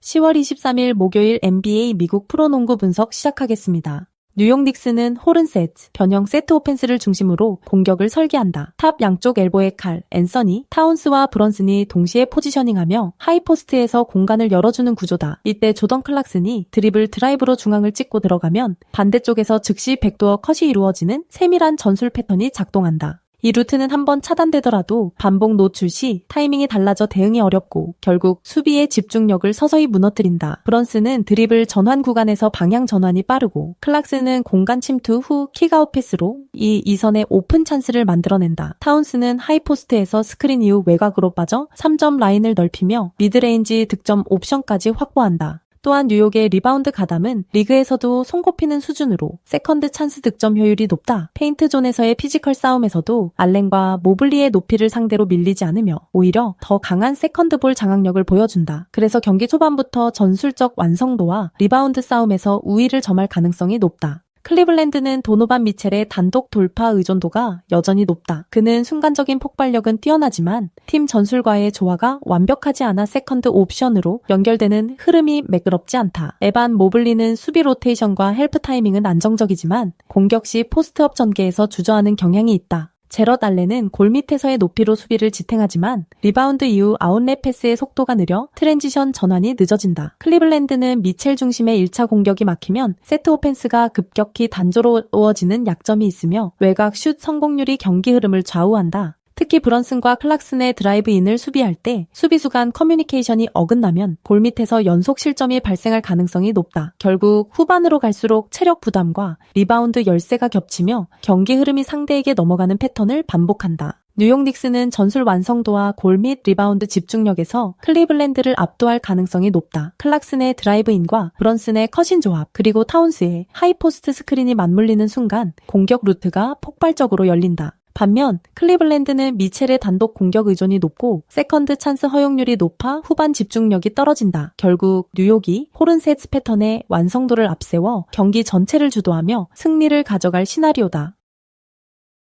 10월 23일 목요일 NBA 미국 프로농구 분석 시작하겠습니다. 뉴욕 닉스는 호른세트, 변형 세트 오펜스를 중심으로 공격을 설계한다. 탑 양쪽 엘보의 칼, 앤서니, 타운스와 브런슨이 동시에 포지셔닝하며 하이포스트에서 공간을 열어주는 구조다. 이때 조던 클락슨이 드리블 드라이브로 중앙을 찍고 들어가면 반대쪽에서 즉시 백도어 컷이 이루어지는 세밀한 전술 패턴이 작동한다. 이 루트는 한번 차단되더라도 반복 노출 시 타이밍이 달라져 대응이 어렵고 결국 수비의 집중력을 서서히 무너뜨린다. 브런슨은 드리블 전환 구간에서 방향 전환이 빠르고 클락스는 공간 침투 후 킥아웃 패스로 이 이선의 오픈 찬스를 만들어낸다. 타운스는 하이포스트에서 스크린 이후 외곽으로 빠져 3점 라인을 넓히며 미드레인지 득점 옵션까지 확보한다. 또한 뉴욕의 리바운드 가담은 리그에서도 손꼽히는 수준으로 세컨드 찬스 득점 효율이 높다. 페인트존에서의 피지컬 싸움에서도 알렌과 모블리의 높이를 상대로 밀리지 않으며 오히려 더 강한 세컨드볼 장악력을 보여준다. 그래서 경기 초반부터 전술적 완성도와 리바운드 싸움에서 우위를 점할 가능성이 높다. 클리블랜드는 도노반 미첼의 단독 돌파 의존도가 여전히 높다. 그는 순간적인 폭발력은 뛰어나지만 팀 전술과의 조화가 완벽하지 않아 세컨드 옵션으로 연결되는 흐름이 매끄럽지 않다. 에반 모블리는 수비 로테이션과 헬프 타이밍은 안정적이지만 공격 시 포스트업 전개에서 주저하는 경향이 있다. 제럿 알렌은 골 밑에서의 높이로 수비를 지탱하지만 리바운드 이후 아웃렛 패스의 속도가 느려 트랜지션 전환이 늦어진다. 클리블랜드는 미첼 중심의 1차 공격이 막히면 세트 오펜스가 급격히 단조로워지는 약점이 있으며 외곽 슛 성공률이 경기 흐름을 좌우한다. 특히 브런슨과 클락슨의 드라이브인을 수비할 때 수비수 간 커뮤니케이션이 어긋나면 골 밑에서 연속 실점이 발생할 가능성이 높다. 결국 후반으로 갈수록 체력 부담과 리바운드 열세가 겹치며 경기 흐름이 상대에게 넘어가는 패턴을 반복한다. 뉴욕 닉스는 전술 완성도와 골 및 리바운드 집중력에서 클리블랜드를 압도할 가능성이 높다. 클락슨의 드라이브인과 브런슨의 컷인 조합, 그리고 타운스의 하이포스트 스크린이 맞물리는 순간 공격 루트가 폭발적으로 열린다. 반면 클리블랜드는 미첼의 단독 공격 의존이 높고 세컨드 찬스 허용률이 높아 후반 집중력이 떨어진다. 결국 뉴욕이 호른세트 패턴의 완성도를 앞세워 경기 전체를 주도하며 승리를 가져갈 시나리오다.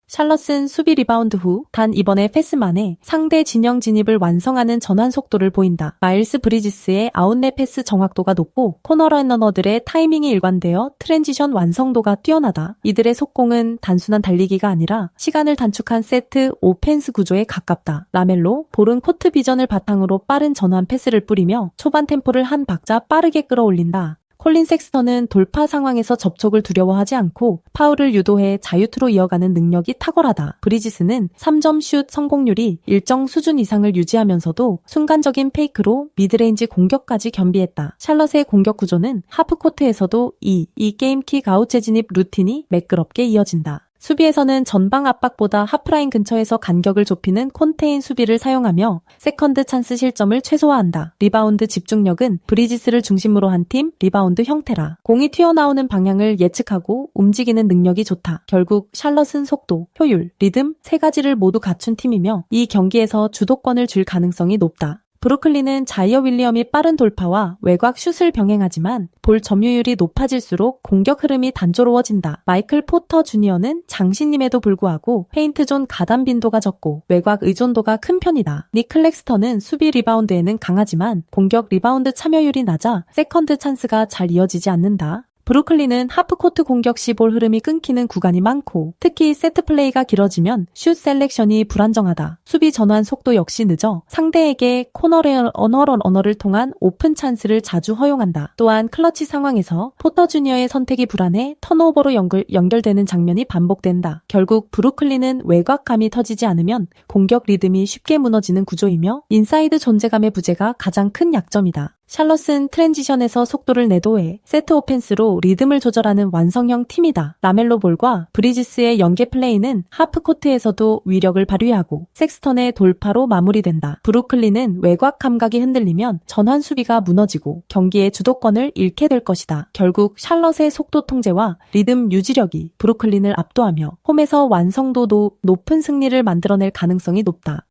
샬럿은 수비 리바운드 후 단 이번에 패스만에 상대 진영 진입을 완성하는 전환 속도를 보인다. 마일스 브리지스의 아웃렛 패스 정확도가 높고 코너러너들의 타이밍이 일관되어 트랜지션 완성도가 뛰어나다. 이들의 속공은 단순한 달리기가 아니라 시간을 단축한 세트 오펜스 구조에 가깝다. 라멜로 볼은 코트 비전을 바탕으로 빠른 전환 패스를 뿌리며 초반 템포를 한 박자 빠르게 끌어올린다. 콜린 섹스턴은 돌파 상황에서 접촉을 두려워하지 않고 파울을 유도해 자유투로 이어가는 능력이 탁월하다. 브리지스는 3점 슛 성공률이 일정 수준 이상을 유지하면서도 순간적인 페이크로 미드레인지 공격까지 겸비했다. 샬럿의 공격 구조는 하프코트에서도 이 게임 킥 아웃 재진입 루틴이 매끄럽게 이어진다. 수비에서는 전방 압박보다 하프라인 근처에서 간격을 좁히는 콘테인 수비를 사용하며 세컨드 찬스 실점을 최소화한다. 리바운드 집중력은 브리지스를 중심으로 한 팀 리바운드 형태라. 공이 튀어나오는 방향을 예측하고 움직이는 능력이 좋다. 결국 샬럿은 속도, 효율, 리듬 세 가지를 모두 갖춘 팀이며 이 경기에서 주도권을 줄 가능성이 높다. 브루클린은 자이어 윌리엄이 빠른 돌파와 외곽 슛을 병행하지만 볼 점유율이 높아질수록 공격 흐름이 단조로워진다. 마이클 포터 주니어는 장신임에도 불구하고 페인트존 가담 빈도가 적고 외곽 의존도가 큰 편이다. 닉 클렉스턴은 수비 리바운드에는 강하지만 공격 리바운드 참여율이 낮아 세컨드 찬스가 잘 이어지지 않는다. 브루클린은 하프코트 공격 시 볼 흐름이 끊기는 구간이 많고 특히 세트 플레이가 길어지면 슛 셀렉션이 불안정하다. 수비 전환 속도 역시 늦어 상대에게 코너를 통한 오픈 찬스를 자주 허용한다. 또한 클러치 상황에서 포터 주니어의 선택이 불안해 턴오버로 연결되는 장면이 반복된다. 결국 브루클린은 외곽감이 터지지 않으면 공격 리듬이 쉽게 무너지는 구조이며 인사이드 존재감의 부재가 가장 큰 약점이다. 샬럿은 트랜지션에서 속도를 내도해 세트 오펜스로 리듬을 조절하는 완성형 팀이다. 라멜로 볼과 브리지스의 연계 플레이는 하프코트에서도 위력을 발휘하고 섹스턴의 돌파로 마무리된다. 브루클린은 외곽 감각이 흔들리면 전환 수비가 무너지고 경기의 주도권을 잃게 될 것이다. 결국 샬럿의 속도 통제와 리듬 유지력이 브루클린을 압도하며 홈에서 완성도 높은 승리를 만들어낼 가능성이 높다.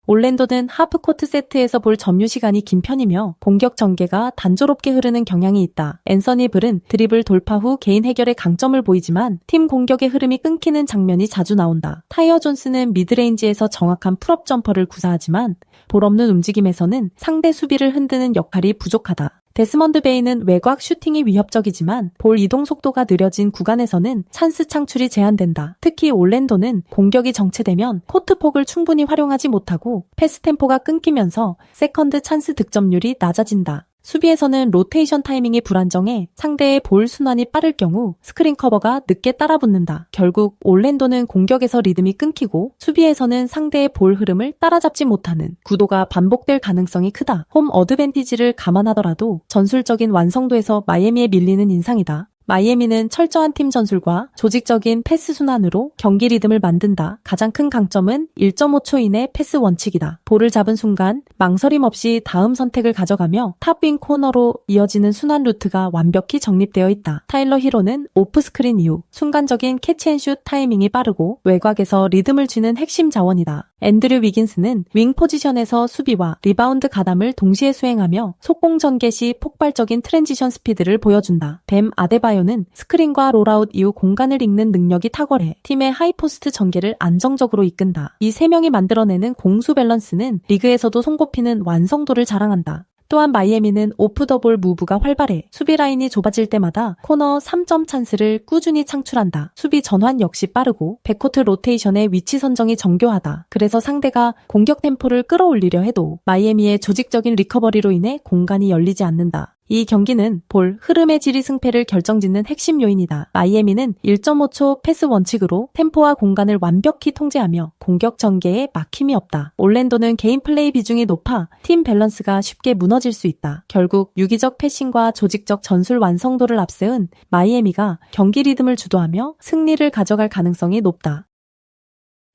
올랜도는 하프코트 세트에서 볼 점유 시간이 긴 편이며 공격 전개가 단조롭게 흐르는 경향이 있다. 앤서니 불은 드리블 돌파 후 개인 해결에 강점을 보이지만 팀 공격의 흐름이 끊기는 장면이 자주 나온다. 타이어 존스는 미드레인지에서 정확한 풀업 점퍼를 구사하지만 볼 없는 움직임에서는 상대 수비를 흔드는 역할이 부족하다. 데스먼드 베이는 외곽 슈팅이 위협적이지만 볼 이동 속도가 느려진 구간에서는 찬스 창출이 제한된다. 특히 올랜도는 공격이 정체되면 코트 폭을 충분히 활용하지 못하고 패스 템포가 끊기면서 세컨드 찬스 득점률이 낮아진다. 수비에서는 로테이션 타이밍이 불안정해 상대의 볼 순환이 빠를 경우 스크린 커버가 늦게 따라붙는다. 결국 올랜도는 공격에서 리듬이 끊기고 수비에서는 상대의 볼 흐름을 따라잡지 못하는 구도가 반복될 가능성이 크다. 홈 어드밴티지를 감안하더라도 전술적인 완성도에서 마이애미에 밀리는 인상이다. 마이애미는 철저한 팀 전술과 조직적인 패스 순환으로 경기 리듬을 만든다. 가장 큰 강점은 1.5초 이내 패스 원칙이다. 볼을 잡은 순간 망설임 없이 다음 선택을 가져가며 탑윙 코너로 이어지는 순환 루트가 완벽히 정립되어 있다. 타일러 히로는 오프 스크린 이후 순간적인 캐치앤슛 타이밍이 빠르고 외곽에서 리듬을 쥐는 핵심 자원이다. 앤드류 위긴스는 윙 포지션에서 수비와 리바운드 가담을 동시에 수행하며 속공 전개 시 폭발적인 트랜지션 스피드를 보여준다. 뱀 아데바요는 스크린과 롤아웃 이후 공간을 읽는 능력이 탁월해 팀의 하이포스트 전개를 안정적으로 이끈다. 이 세 명이 만들어내는 공수 밸런스는 리그에서도 손꼽히는 완성도를 자랑한다. 또한 마이애미는 오프 더 볼 무브가 활발해 수비 라인이 좁아질 때마다 코너 3점 찬스를 꾸준히 창출한다. 수비 전환 역시 빠르고 백코트 로테이션의 위치 선정이 정교하다. 그래서 상대가 공격 템포를 끌어올리려 해도 마이애미의 조직적인 리커버리로 인해 공간이 열리지 않는다. 이 경기는 볼 흐름의 질이 승패를 결정짓는 핵심 요인이다. 마이애미는 1.5초 패스 원칙으로 템포와 공간을 완벽히 통제하며 공격 전개에 막힘이 없다. 올랜도는 개인 플레이 비중이 높아 팀 밸런스가 쉽게 무너질 수 있다. 결국 유기적 패싱과 조직적 전술 완성도를 앞세운 마이애미가 경기 리듬을 주도하며 승리를 가져갈 가능성이 높다.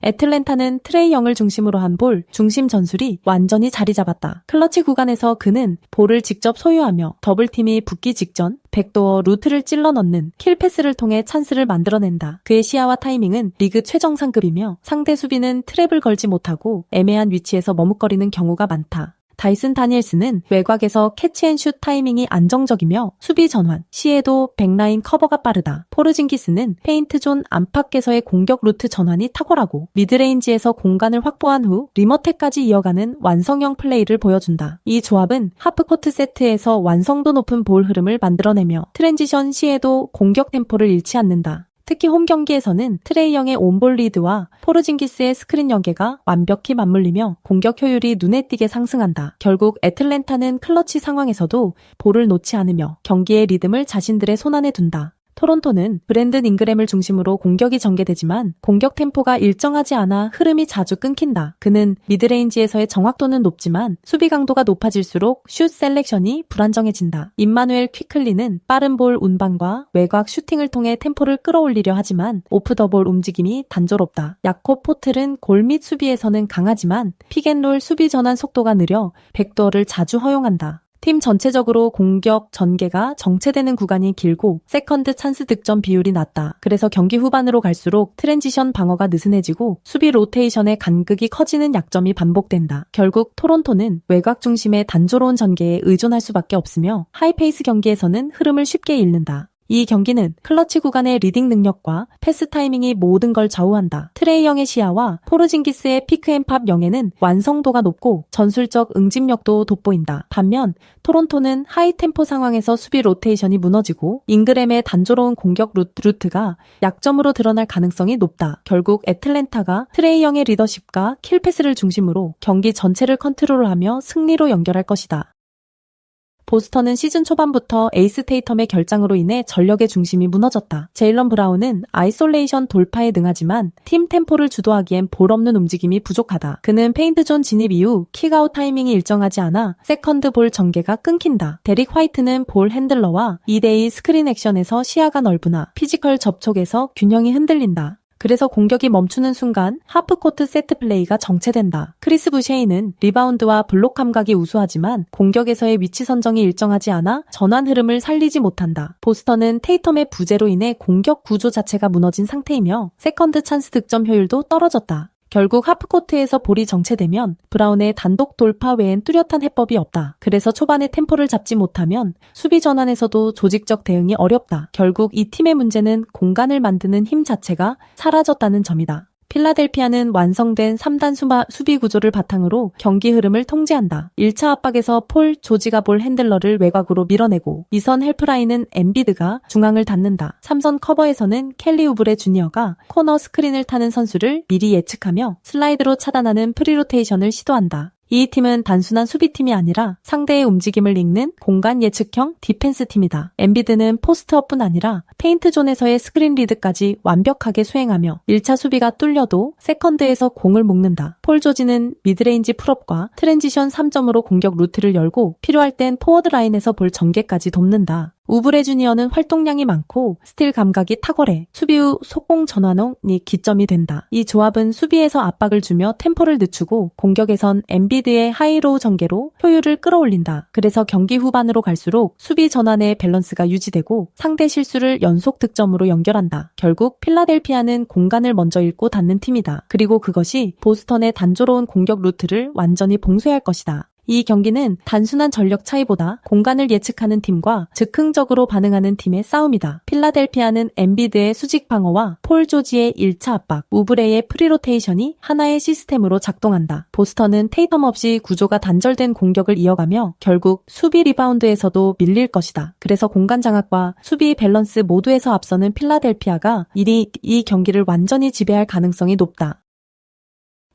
애틀랜타는 트레이 영을 중심으로 한 볼 중심 전술이 완전히 자리 잡았다. 클러치 구간에서 그는 볼을 직접 소유하며 더블팀이 붙기 직전 백도어 루트를 찔러 넣는 킬 패스를 통해 찬스를 만들어낸다. 그의 시야와 타이밍은 리그 최정상급이며 상대 수비는 트랩을 걸지 못하고 애매한 위치에서 머뭇거리는 경우가 많다. 다이슨 다니엘스는 외곽에서 캐치앤슛 타이밍이 안정적이며 수비 전환, 시에도 백라인 커버가 빠르다. 포르징기스는 페인트 존 안팎에서의 공격 루트 전환이 탁월하고 미드레인지에서 공간을 확보한 후 리머테까지 이어가는 완성형 플레이를 보여준다. 이 조합은 하프코트 세트에서 완성도 높은 볼 흐름을 만들어내며 트랜지션 시에도 공격 템포를 잃지 않는다. 특히 홈 경기에서는 트레이 영의 온볼 리드와 포르징기스의 스크린 연계가 완벽히 맞물리며 공격 효율이 눈에 띄게 상승한다. 결국 애틀랜타는 클러치 상황에서도 볼을 놓지 않으며 경기의 리듬을 자신들의 손안에 둔다. 토론토는 브랜든 잉그램을 중심으로 공격이 전개되지만 공격 템포가 일정하지 않아 흐름이 자주 끊긴다. 그는 미드레인지에서의 정확도는 높지만 수비 강도가 높아질수록 슛 셀렉션이 불안정해진다. 임마누엘 퀴클리는 빠른 볼 운반과 외곽 슈팅을 통해 템포를 끌어올리려 하지만 오프 더 볼 움직임이 단조롭다. 야콥 포틀은 골 및 수비에서는 강하지만 픽앤롤 수비 전환 속도가 느려 백도어를 자주 허용한다. 팀 전체적으로 공격 전개가 정체되는 구간이 길고 세컨드 찬스 득점 비율이 낮다. 그래서 경기 후반으로 갈수록 트랜지션 방어가 느슨해지고 수비 로테이션의 간극이 커지는 약점이 반복된다. 결국 토론토는 외곽 중심의 단조로운 전개에 의존할 수밖에 없으며 하이페이스 경기에서는 흐름을 쉽게 잃는다. 이 경기는 클러치 구간의 리딩 능력과 패스 타이밍이 모든 걸 좌우한다. 트레이 영의 시야와 포르징기스의 피크앤팝 영에는 완성도가 높고 전술적 응집력도 돋보인다. 반면 토론토는 하이템포 상황에서 수비 로테이션이 무너지고 잉그램의 단조로운 공격 루트가 약점으로 드러날 가능성이 높다. 결국 애틀랜타가 트레이 영의 리더십과 킬패스를 중심으로 경기 전체를 컨트롤하며 승리로 연결할 것이다. 보스턴은 시즌 초반부터 에이스 테이텀의 결장으로 인해 전력의 중심이 무너졌다. 제일런 브라운은 아이솔레이션 돌파에 능하지만 팀 템포를 주도하기엔 볼 없는 움직임이 부족하다. 그는 페인트 존 진입 이후 킥아웃 타이밍이 일정하지 않아 세컨드 볼 전개가 끊긴다. 데릭 화이트는 볼 핸들러와 2대2 스크린 액션에서 시야가 넓으나 피지컬 접촉에서 균형이 흔들린다. 그래서 공격이 멈추는 순간 하프코트 세트 플레이가 정체된다. 크리스 부셰이는 리바운드와 블록 감각이 우수하지만 공격에서의 위치 선정이 일정하지 않아 전환 흐름을 살리지 못한다. 보스턴은 테이텀의 부재로 인해 공격 구조 자체가 무너진 상태이며 세컨드 찬스 득점 효율도 떨어졌다. 결국 하프코트에서 볼이 정체되면 브라운의 단독 돌파 외엔 뚜렷한 해법이 없다. 그래서 초반에 템포를 잡지 못하면 수비 전환에서도 조직적 대응이 어렵다. 결국 이 팀의 문제는 공간을 만드는 힘 자체가 사라졌다는 점이다. 필라델피아는 완성된 3단 수비 구조를 바탕으로 경기 흐름을 통제한다. 1차 압박에서 폴 조지가 볼 핸들러를 외곽으로 밀어내고 2선 헬프라인은 엠비드가 중앙을 닫는다. 3선 커버에서는 켈리 우브레 주니어가 코너 스크린을 타는 선수를 미리 예측하며 슬라이드로 차단하는 프리로테이션을 시도한다. 이 팀은 단순한 수비팀이 아니라 상대의 움직임을 읽는 공간 예측형 디펜스 팀이다. 엠비드는 포스트업뿐 아니라 페인트존에서의 스크린 리드까지 완벽하게 수행하며 1차 수비가 뚫려도 세컨드에서 공을 묶는다. 폴 조지는 미드레인지 풀업과 트랜지션 3점으로 공격 루트를 열고 필요할 땐 포워드 라인에서 볼 전개까지 돕는다. 우브레 주니어는 활동량이 많고 스틸 감각이 탁월해 수비 후 속공 전환이 기점이 된다. 이 조합은 수비에서 압박을 주며 템포를 늦추고 공격에선 엠비드의 하이로우 전개로 효율을 끌어올린다. 그래서 경기 후반으로 갈수록 수비 전환의 밸런스가 유지되고 상대 실수를 연속 득점으로 연결한다. 결국 필라델피아는 공간을 먼저 읽고 닫는 팀이다. 그리고 그것이 보스턴의 단조로운 공격 루트를 완전히 봉쇄할 것이다. 이 경기는 단순한 전력 차이보다 공간을 예측하는 팀과 즉흥적으로 반응하는 팀의 싸움이다. 필라델피아는 엠비드의 수직 방어와 폴 조지의 1차 압박, 우브레의 프리로테이션이 하나의 시스템으로 작동한다. 보스턴은 테이텀 없이 구조가 단절된 공격을 이어가며 결국 수비 리바운드에서도 밀릴 것이다. 그래서 공간 장악과 수비 밸런스 모두에서 앞서는 필라델피아가 이 경기를 완전히 지배할 가능성이 높다.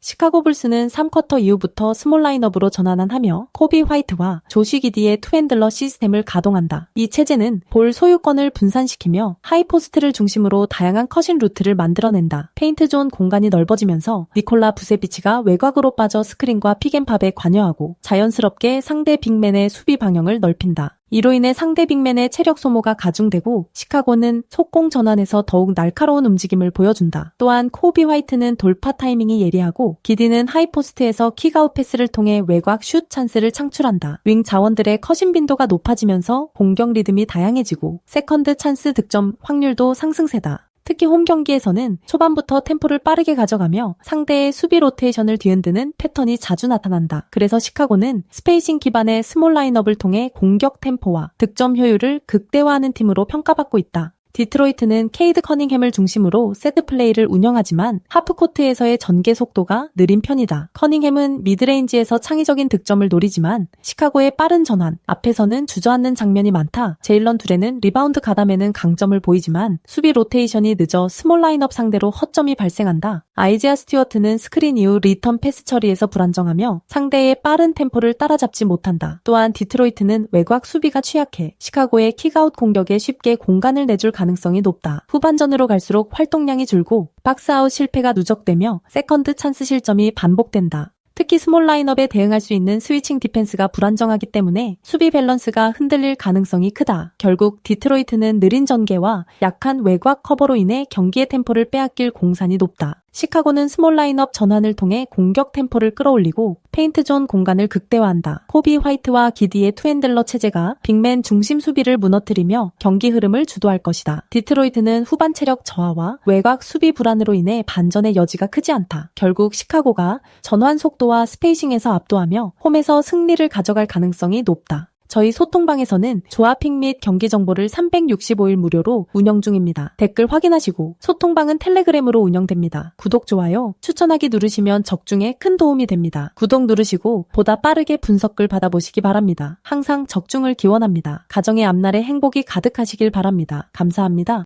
시카고 불스는 3쿼터 이후부터 스몰 라인업으로 전환하며 코비 화이트와 조시 기디의 투핸들러 시스템을 가동한다. 이 체제는 볼 소유권을 분산시키며 하이포스트를 중심으로 다양한 컷인 루트를 만들어낸다. 페인트존 공간이 넓어지면서 니콜라 부세비치가 외곽으로 빠져 스크린과 픽앤팝에 관여하고 자연스럽게 상대 빅맨의 수비 방향을 넓힌다. 이로 인해 상대 빅맨의 체력 소모가 가중되고 시카고는 속공 전환에서 더욱 날카로운 움직임을 보여준다. 또한 코비 화이트는 돌파 타이밍이 예리하고 기디는 하이포스트에서 킥아웃 패스를 통해 외곽 슛 찬스를 창출한다. 윙 자원들의 컷인 빈도가 높아지면서 공격 리듬이 다양해지고 세컨드 찬스 득점 확률도 상승세다. 특히 홈 경기에서는 초반부터 템포를 빠르게 가져가며 상대의 수비 로테이션을 뒤흔드는 패턴이 자주 나타난다. 그래서 시카고는 스페이싱 기반의 스몰 라인업을 통해 공격 템포와 득점 효율을 극대화하는 팀으로 평가받고 있다. 디트로이트는 케이드 커닝햄을 중심으로 세트 플레이를 운영하지만 하프코트에서의 전개 속도가 느린 편이다. 커닝햄은 미드레인지에서 창의적인 득점을 노리지만 시카고의 빠른 전환, 앞에서는 주저앉는 장면이 많다. 제일런 두레는 리바운드 가담에는 강점을 보이지만 수비 로테이션이 늦어 스몰 라인업 상대로 허점이 발생한다. 아이지아 스튜어트는 스크린 이후 리턴 패스 처리에서 불안정하며 상대의 빠른 템포를 따라잡지 못한다. 또한 디트로이트는 외곽 수비가 취약해 시카고의 킥아웃 공격에 쉽게 공간을 내줄 가능성이 높다. 후반전으로 갈수록 활동량이 줄고 박스아웃 실패가 누적되며 세컨드 찬스 실점이 반복된다. 특히 스몰 라인업에 대응할 수 있는 스위칭 디펜스가 불안정하기 때문에 수비 밸런스가 흔들릴 가능성이 크다. 결국 디트로이트는 느린 전개와 약한 외곽 커버로 인해 경기의 템포를 빼앗길 공산이 높다. 시카고는 스몰 라인업 전환을 통해 공격 템포를 끌어올리고 페인트존 공간을 극대화한다. 코비 화이트와 기디의 투핸들러 체제가 빅맨 중심 수비를 무너뜨리며 경기 흐름을 주도할 것이다. 디트로이트는 후반 체력 저하와 외곽 수비 불안으로 인해 반전의 여지가 크지 않다. 결국 시카고가 전환 속도와 스페이싱에서 압도하며 홈에서 승리를 가져갈 가능성이 높다. 저희 소통방에서는 조합픽 및 경기 정보를 365일 무료로 운영 중입니다. 댓글 확인하시고 소통방은 텔레그램으로 운영됩니다. 구독, 좋아요, 추천하기 누르시면 적중에 큰 도움이 됩니다. 구독 누르시고 보다 빠르게 분석글 받아보시기 바랍니다. 항상 적중을 기원합니다. 가정의 앞날에 행복이 가득하시길 바랍니다. 감사합니다.